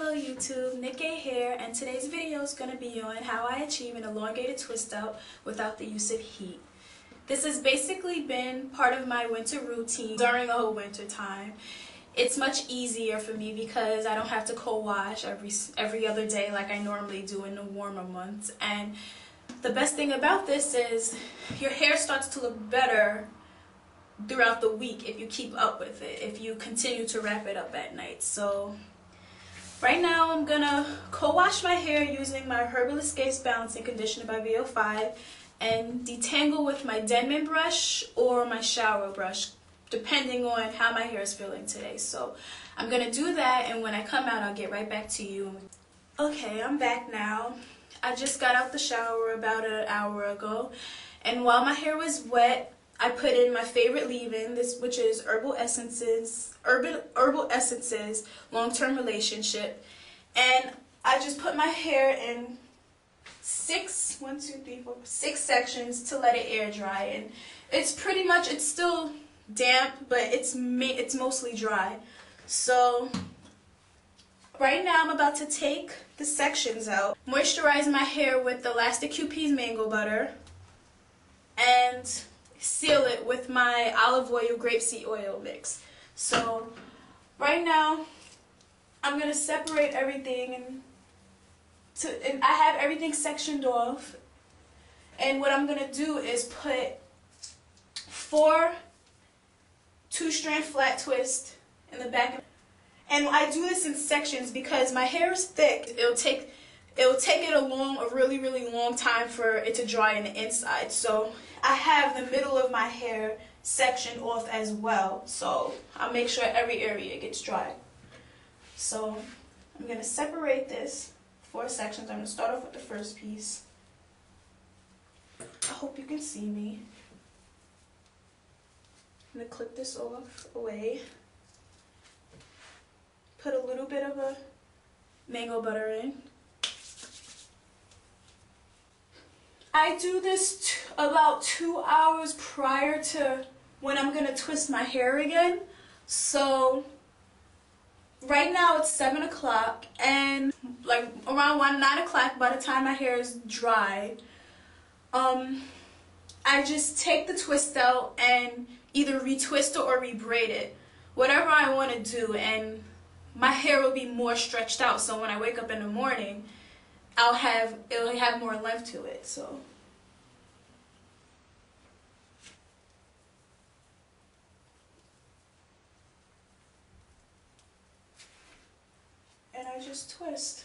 Hello YouTube, Nick A here, and today's video is going to be on how I achieve an elongated twist out without the use of heat. This has basically been part of my winter routine during the whole winter time. It's much easier for me because I don't have to co-wash every other day like I normally do in the warmer months. And the best thing about this is your hair starts to look better throughout the week if you keep up with it, if you continue to wrap it up at night. So right now I'm gonna co-wash my hair using my Herbal Escapes Balancing Conditioner by VO5 and detangle with my Denman brush or my shower brush, depending on how my hair is feeling today. So I'm gonna do that, and when I come out I'll get right back to you. Okay, I'm back now. I just got out the shower about an hour ago, and while my hair was wet I put in my favorite leave-in, which is Herbal Essences Long-Term Relationship, and I just put my hair in six sections to let it air dry. And it's pretty much, it's still damp, but it's mostly dry. So right now I'm about to take the sections out, moisturize my hair with the Elastic QP's Mango Butter, and seal it with my olive oil grapeseed oil mix. So right now I'm gonna separate everything and I have everything sectioned off, and what I'm gonna do is put 4 2-strand flat twists in the back. And I do this in sections because my hair is thick. It'll take it a really long time for it to dry on the inside. So I have the middle of my hair sectioned off as well. So I'll make sure every area gets dry. So I'm going to separate this 4 sections. I'm going to start off with the first piece. I hope you can see me. I'm going to clip this off away. Put a little bit of a mango butter in. I do this about 2 hours prior to when I'm going to twist my hair again. So right now it's 7 o'clock, and like around 9 o'clock, by the time my hair is dry, I just take the twist out and either retwist it or rebraid it, whatever I want to do, and my hair will be more stretched out, so when I wake up in the morning it'll have more length to it. So and I just twist.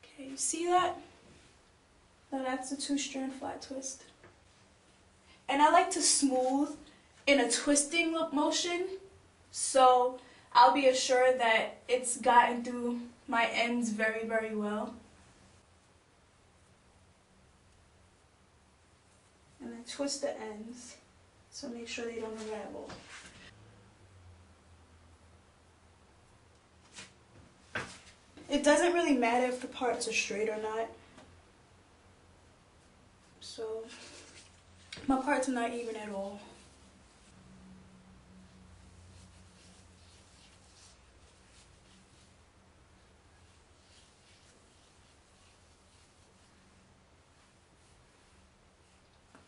Okay, you see that? Now that's a 2-strand flat twist. And I like to smooth in a twisting motion, so I'll be assured that it's gotten through my ends very well. And I twist the ends, so make sure they don't unravel. It doesn't really matter if the parts are straight or not. So my parts are not even at all.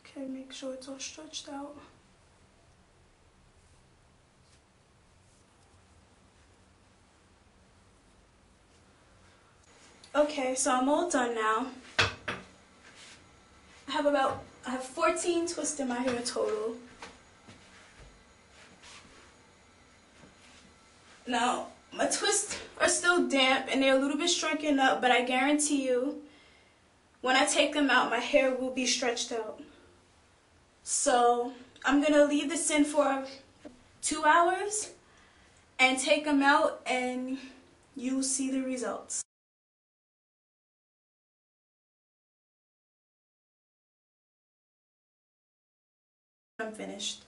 Okay, make sure it's all stretched out. Okay, so I'm all done now. I have 14 twists in my hair total. Now, my twists are still damp and they're a little bit shrunken up, but I guarantee you, when I take them out, my hair will be stretched out. So I'm gonna leave this in for 2 hours and take them out, and you'll see the results. I'm finished.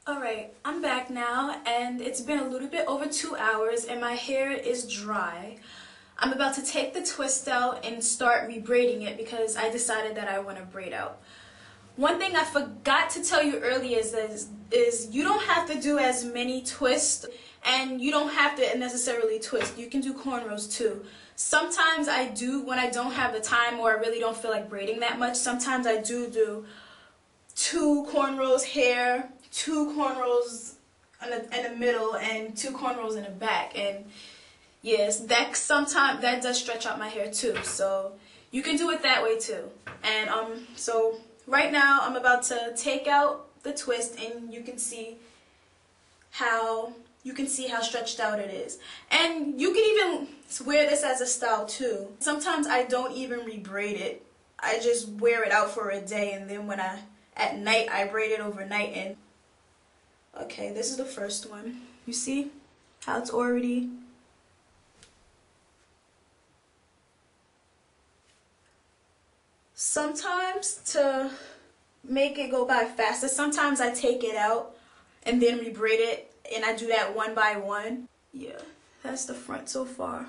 Alright, I'm back now, and it's been a little bit over 2 hours and my hair is dry. I'm about to take the twist out and start rebraiding it because I decided that I want to braid out. One thing I forgot to tell you earlier is you don't have to do as many twists, and you don't have to necessarily twist. You can do cornrows too. Sometimes I do, when I don't have the time or I really don't feel like braiding that much, sometimes I do 2 cornrows here, 2 cornrows in the middle, and 2 cornrows in the back. And yes, that sometimes that does stretch out my hair too. So you can do it that way too. And so right now I'm about to take out the twist, and you can see how stretched out it is. And you can even wear this as a style too. Sometimes I don't even rebraid it. I just wear it out for a day, and then at night I braid it overnight. And okay, this is the first one. You see how it's already sometimes to make it go by faster, sometimes I take it out and then rebraid it, and I do that one by one. Yeah, that's the front so far.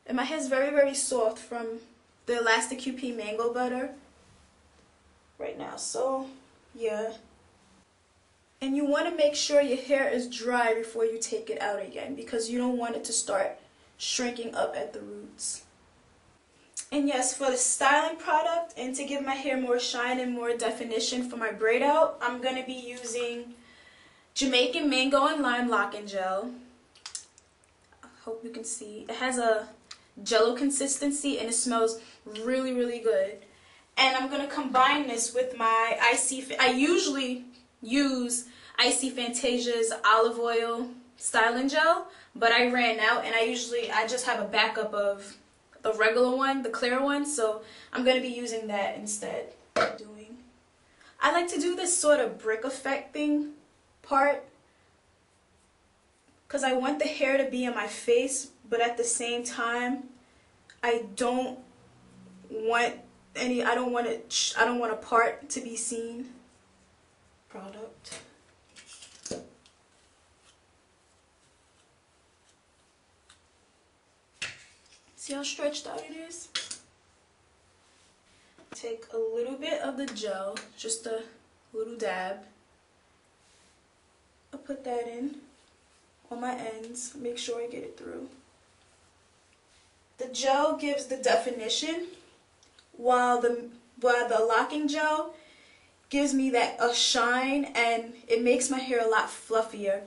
And my hair's very, very soft from the Elastic QP Mango Butter right now. So yeah. And you want to make sure your hair is dry before you take it out again, because you don't want it to start shrinking up at the roots. And yes, for the styling product and to give my hair more shine and more definition for my braid out, I'm going to be using Jamaican Mango and Lime Locking Gel. I hope you can see. It has a jello consistency and it smells really, really good. And I'm going to combine this with my I usually use IC Fantasia's olive oil styling gel, but I ran out, and I just have a backup of the regular one, the clear one, so I'm going to be using that instead. I like to do this sort of brick effect thing part because I want the hair to be in my face, but at the same time I don't want a part to be seen. Product. See how stretched out it is? Take a little bit of the gel, just a little dab. I'll put that in on my ends, make sure I get it through. The gel gives the definition, while the locking gel gives me a shine, and it makes my hair a lot fluffier.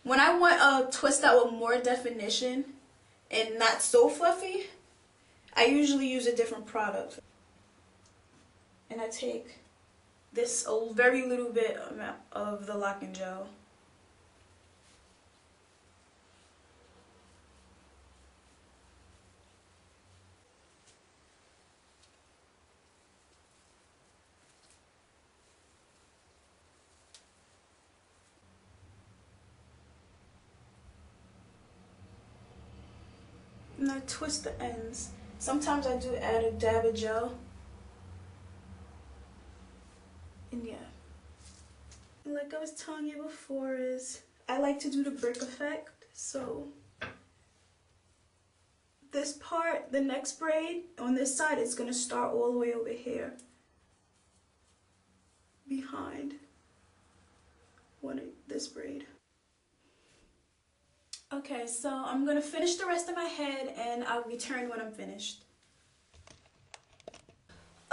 When I want a twist out with more definition and not so fluffy, I usually use a different product. And I take this a very little bit amount of the locking gel. And I twist the ends. Sometimes I do add a dab of gel. And yeah. And like I was telling you before, is I like to do the brick effect. So this part, the next braid on this side, is going to start all the way over here. Behind this braid. Okay, so I'm going to finish the rest of my head and I'll return when I'm finished.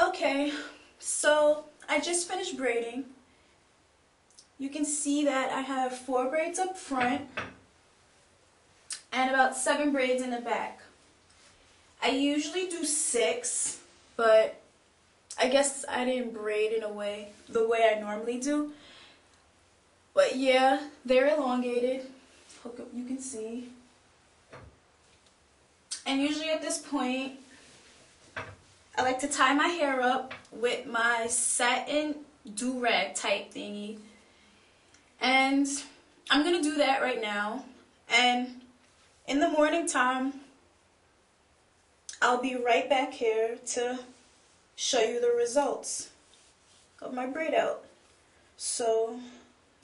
Okay, so I just finished braiding. You can see that I have 4 braids up front and about 7 braids in the back. I usually do 6, but I guess I didn't braid the way I normally do. But yeah, they're elongated. Hook up, you can see. And usually at this point, I like to tie my hair up with my satin do-rag type thingy. And I'm going to do that right now. And in the morning time, I'll be right back here to show you the results of my braid out. So,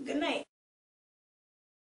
good night.